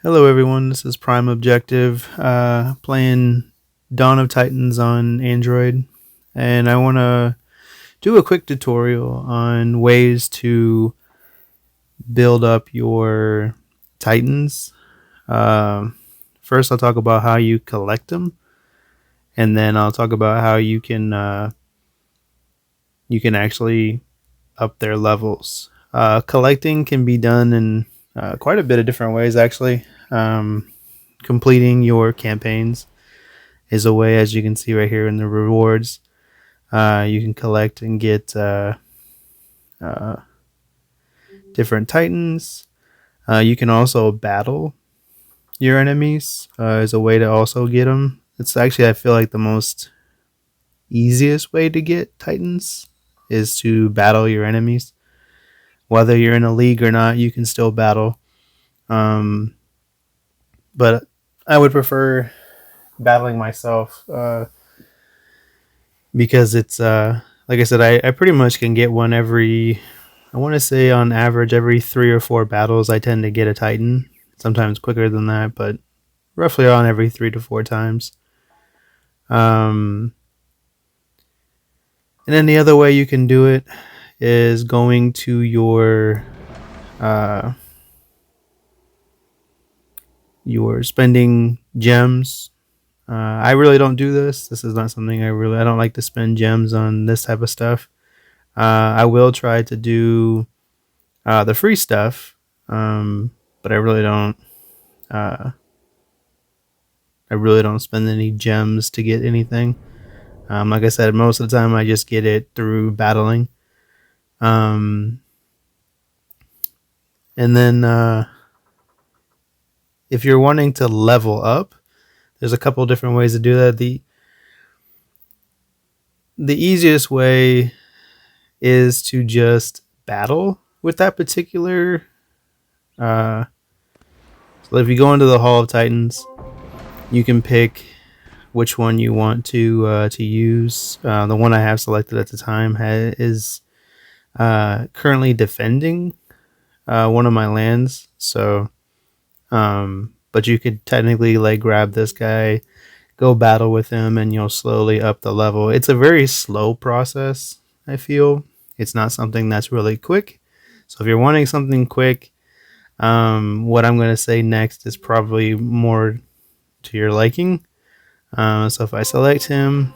Hello, everyone. This is Prime Objective, playing Dawn of Titans on Android, and I want to do a quick tutorial on ways to build up your Titans. Um First, I'll talk about how you collect them, and then I'll talk about how you can actually up their levels. Collecting can be done in quite a bit of different ways, actually. Completing your campaigns is a way, as you can see right here in the rewards. You can collect and get uh, different titans. You can also battle your enemies as a way to also get them. It's actually, I feel like, the most easiest way to get titans is to battle your enemies. Whether you're in a league or not, you can still battle. Um, but I would prefer battling myself because it's like I said, I pretty much can get one every. I want to say on average every 3 or 4 battles I tend to get a Titan. Sometimes quicker than that, but roughly on every 3 to 4 times. Um, and then the other way you can do it is going to uh, your spending gems. I really don't do this. This is not something I don't like to spend gems on this type of stuff. I will try to do the free stuff, but I really don't. Uh, I really don't spend any gems to get anything. Like I said, most of the time I just get it through battling. Um, and then if you're wanting to level up, there's a couple different ways to do that. The easiest way is to just battle with that particular. Uh, so if you go into the Hall of Titans, you can pick which one you want to use. The one I have selected at the time is currently defending one of my lands. So, but you could technically like grab this guy, go battle with him, and you'll slowly up the level. It's a very slow process. I feel it's not something that's really quick. So if you're wanting something quick, what I'm going to say next is probably more to your liking. So if I select him,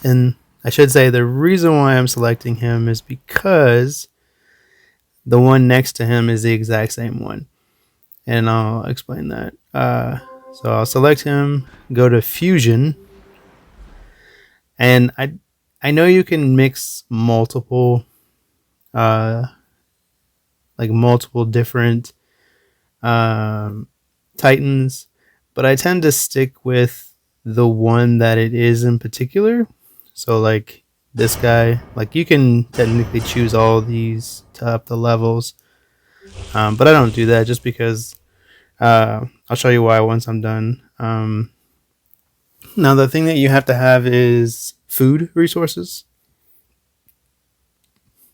and I should say the reason why I'm selecting him is because the one next to him is the exact same one, and I'll explain that. So I'll select him, go to fusion, and I know you can mix uh, multiple different um, titans, but I tend to stick with the one that it is in particular. So like this guy, like you can technically choose all of these to up the levels, but I don't do that just because I'll show you why once I'm done. Now the thing that you have to have is food resources.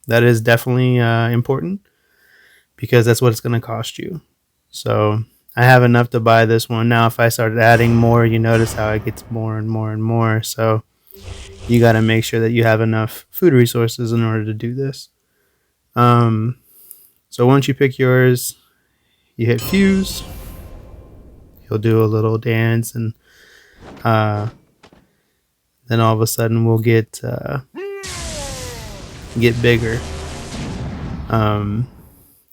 That is definitely important because that's what it's going to cost you. So I have enough to buy this one. Now if I started adding more, you notice how it gets more and more and more. So you got to make sure that you have enough food resources in order to do this. So once you pick yours, you hit fuse. He'll do a little dance, and then all of a sudden we'll get bigger.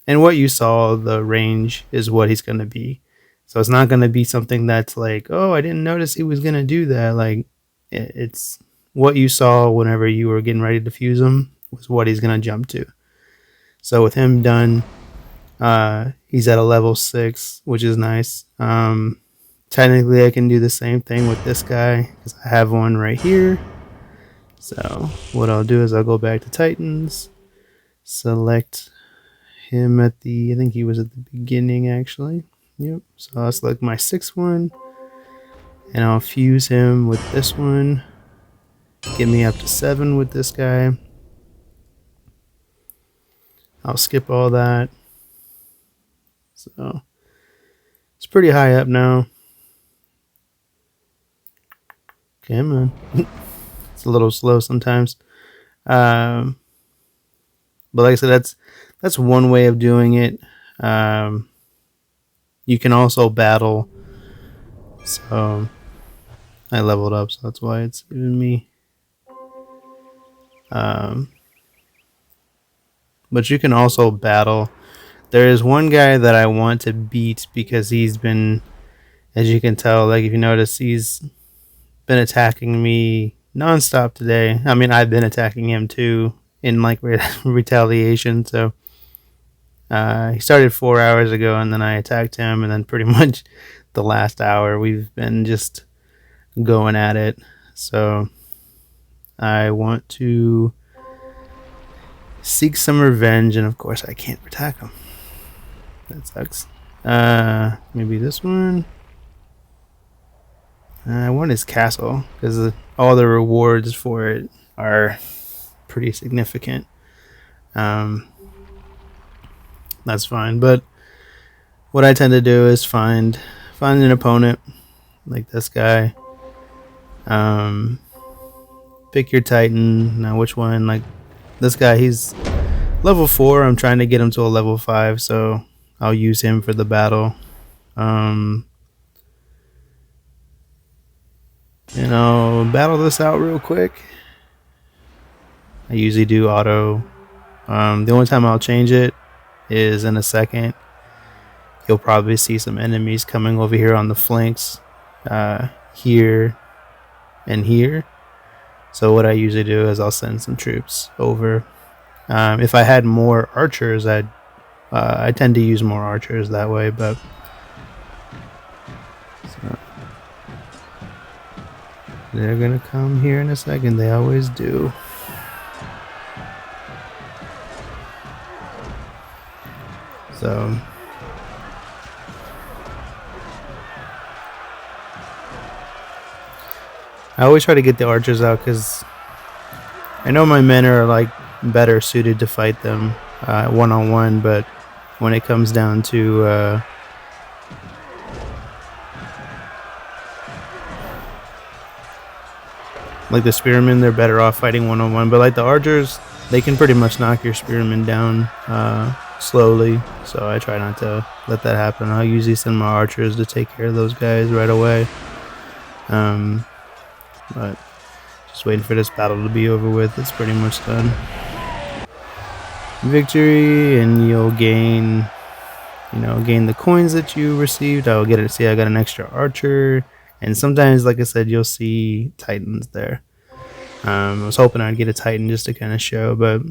And what you saw, the range is what he's gonna be. So it's not gonna be something that's like, oh, I didn't notice he was gonna do that. Like it's what you saw whenever you were getting ready to fuse him was what he's gonna jump to. So with him done, he's at a level 6, which is nice. Technically, I can do the same thing with this guy because I have one right here. So what I'll do is I'll go back to Titans, select him at I think he was at the beginning actually. Yep. So I'll select my 6th one, and I'll fuse him with this one. Get me up to 7 with this guy. I'll skip all that. So It's pretty high up now. Come on. It's a little slow sometimes. But like I said, that's one way of doing it. You can also battle. So I leveled up, so that's why it's giving me. But you can also battle. There is one guy that I want to beat because he's been, as you can tell, like if you notice, he's been attacking me nonstop today. I mean, I've been attacking him too in like retaliation. So he started 4 hours ago, and then I attacked him, and then pretty much the last hour we've been just going at it. So I want to seek some revenge, and of course I can't attack him. That sucks. Maybe this one. I want his castle because all the rewards for it are pretty significant. That's fine, but what I tend to do is find an opponent like this guy. Pick your Titan. Now, which one? Like this guy, he's level 4. I'm trying to get him to a level 5, so I'll use him for the battle. Battle this out real quick. I usually do auto. The only time I'll change it is in a second. You'll probably see some enemies coming over here on the flanks, here and here. So what I usually do is I'll send some troops over. If I had more archers, I tend to use more archers that way, but so, they're gonna come here in a second. They always do. So I always try to get the archers out because I know my men are like better suited to fight them one-on-one, but when it comes down to like the spearmen, they're better off fighting one-on-one. But like the archers, they can pretty much knock your spearmen down slowly. So I try not to let that happen. I'll usually send my archers to take care of those guys right away. But just waiting for this battle to be over with. It's pretty much done. Victory, and you'll gain the coins that you received. I'll get it. See, I got an extra archer, and sometimes, like I said, you'll see titans there. I was hoping I'd get a titan just to kind of show, but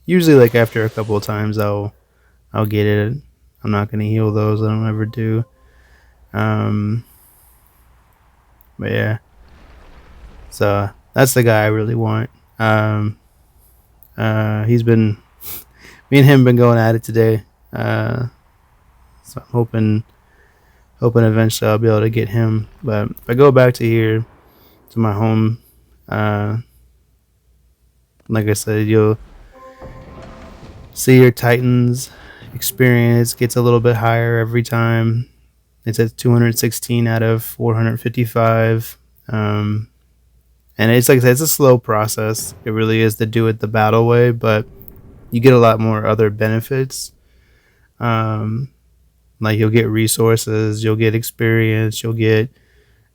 usually, like after a couple of times, I'll get it. I'm not gonna heal those. I don't ever do. But yeah. So that's the guy I really want. He's been, me and him been going at it today. So I'm hoping eventually I'll be able to get him. But if I go back to here, to my home, like I said, you'll see your Titans experience gets a little bit higher every time. It's at 216 out of 455. And it's like I said, it's a slow process. It really is to do it the battle way, but you get a lot more other benefits. Like you'll get resources, you'll get experience, you'll get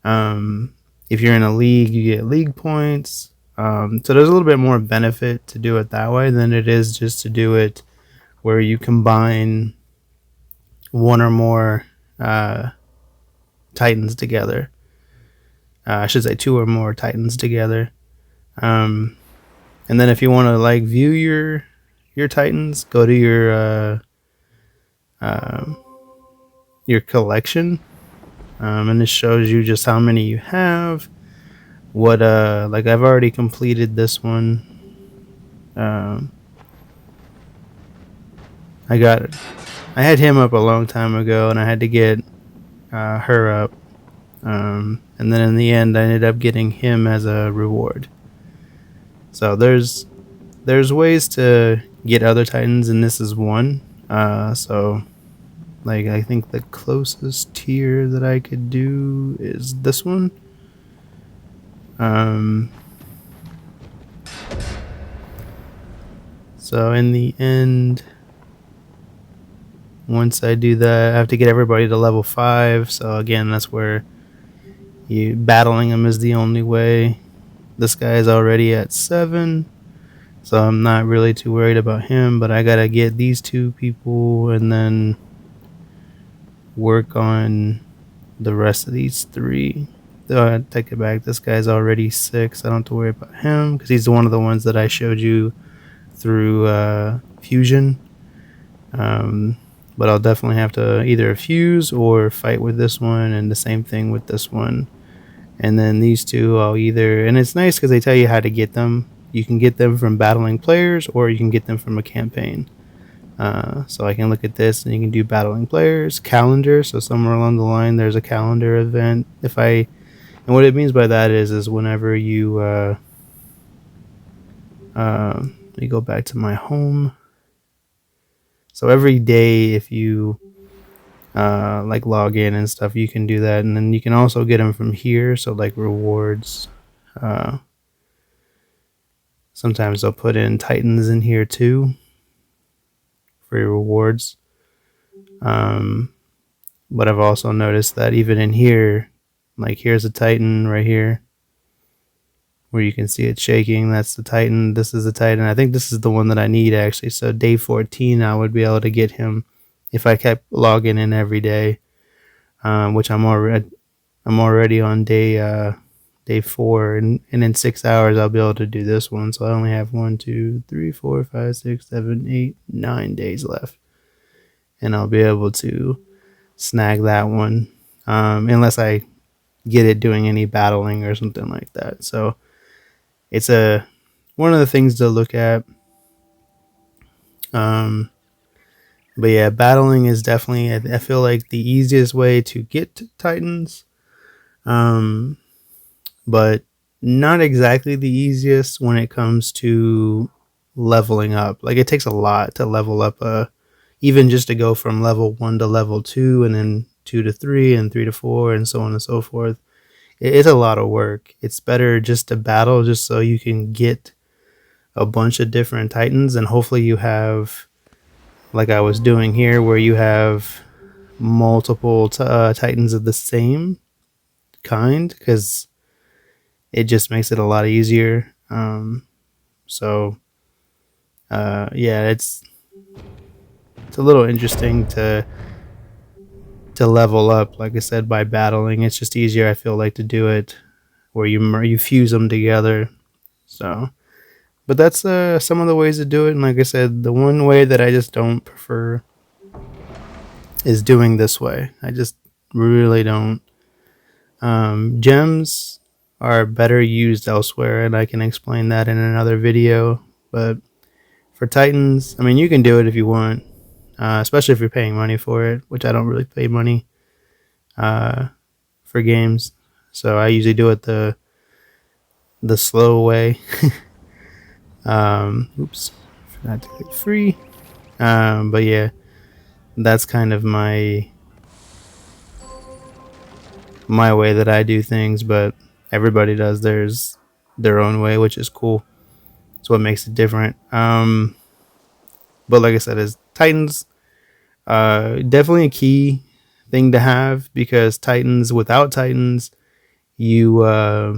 if you're in a league, you get league points. So there's a little bit more benefit to do it that way than it is just to do it where you combine one or more Titans together. I should say 2 or more Titans together. And then if you want to like view your Titans, go to your collection, and this shows you just how many you have. What like I've already completed this one. I had him up a long time ago, and I had to get her up. And then in the end, I ended up getting him as a reward. So there's ways to get other Titans, and this is one. So Like, I think the closest tier that I could do is this one. So in the end, once I do that, I have to get everybody to level 5. So again, that's where you battling them is the only way. This guy is already at 7, so I'm not really too worried about him. But I gotta get these 2 people and then work on the rest of these 3. I take it back. This guy's already 6. I don't have to worry about him because he's one of the ones that I showed you through fusion. But I'll definitely have to either fuse or fight with this one, and the same thing with this one. And then these 2 I'll either, and it's nice because they tell you how to get them. You can get them from battling players, or you can get them from a campaign. So I can look at this and you can do battling players, calendar. So somewhere along the line there's a calendar event. And what it means by that is whenever you let me go back to my home. So every day, if you like log in and stuff, you can do that, and then you can also get them from here. So like rewards. Sometimes they'll put in Titans in here too for your rewards. But I've also noticed that even in here, like here's a Titan right here, where you can see it shaking. That's the Titan. This is the Titan. I think this is the one that I need actually. So day 14, I would be able to get him if I kept logging in every day, which I'm already on day 4, and in 6 hours I'll be able to do this one. So I only have 1, 2, 3, 4, 5, 6, 7, 8, 9 days left, and I'll be able to snag that one, unless I get it doing any battling or something like that. So it's one of the things to look at. But yeah, battling is definitely, I feel like, the easiest way to get to Titans. But not exactly the easiest when it comes to leveling up. Like, it takes a lot to level up, even just to go from level 1 to level 2, and then 2 to 3, and 3 to 4, and so on and so forth. It's a lot of work. It's better just to battle, just so you can get a bunch of different Titans, and hopefully you have, like I was doing here, where you have multiple Titans of the same kind, because it just makes it a lot easier. Yeah, it's a little interesting to level up, like I said, by battling. It's just easier, I feel like, to do it where you fuse them together. So, but that's some of the ways to do it. And like I said, the one way that I just don't prefer is doing this way. I just really don't. Gems are better used elsewhere, and I can explain that in another video. But for Titans, I mean, you can do it if you want, especially if you're paying money for it, which I don't really pay money for games. So I usually do it the slow way. Oops, forgot to click free. But yeah, that's kind of my way that I do things, but everybody does their own way, which is cool. It's what makes it different. But like I said, as Titans, definitely a key thing to have, because without Titans, you're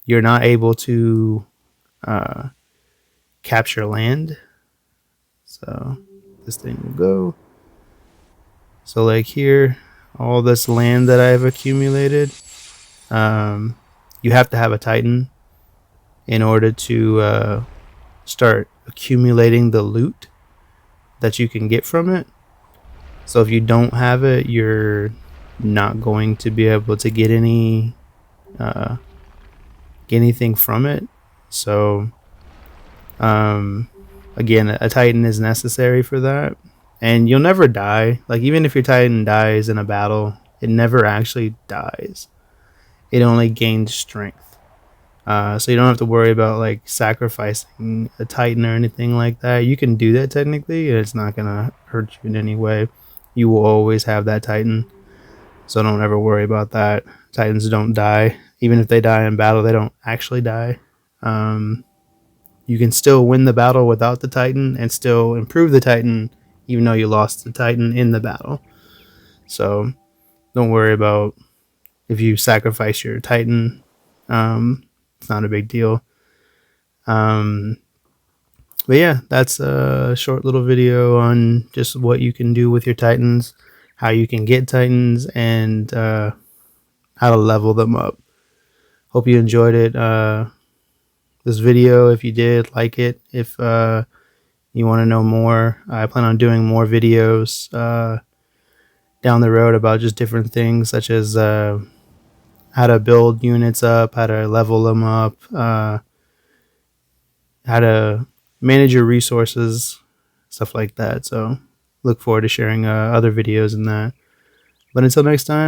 not able to capture land. So this thing will go. So like here, all this land that I've accumulated, you have to have a Titan in order to start accumulating the loot that you can get from it. So if you don't have it, you're not going to be able to get anything from it. So again, a Titan is necessary for that, and you'll never die. Like, even if your Titan dies in a battle, it never actually dies. It only gains strength. So you don't have to worry about like sacrificing a Titan or anything like that. You can do that technically, and it's not gonna hurt you in any way. you will always have that Titan. So don't ever worry about that. Titans don't die. Even if they die in battle, they don't actually die. You can still win the battle without the Titan and still improve the Titan, even though you lost the Titan in the battle. So don't worry about if you sacrifice your Titan. It's not a big deal. But yeah, that's a short little video on just what you can do with your Titans, how you can get Titans, and how to level them up. Hope you enjoyed it. This video, if you did, like it. If you want to know more, I plan on doing more videos down the road about just different things, such as how to build units up, how to level them up, how to manage your resources, stuff like that. So look forward to sharing other videos in that. But until next time,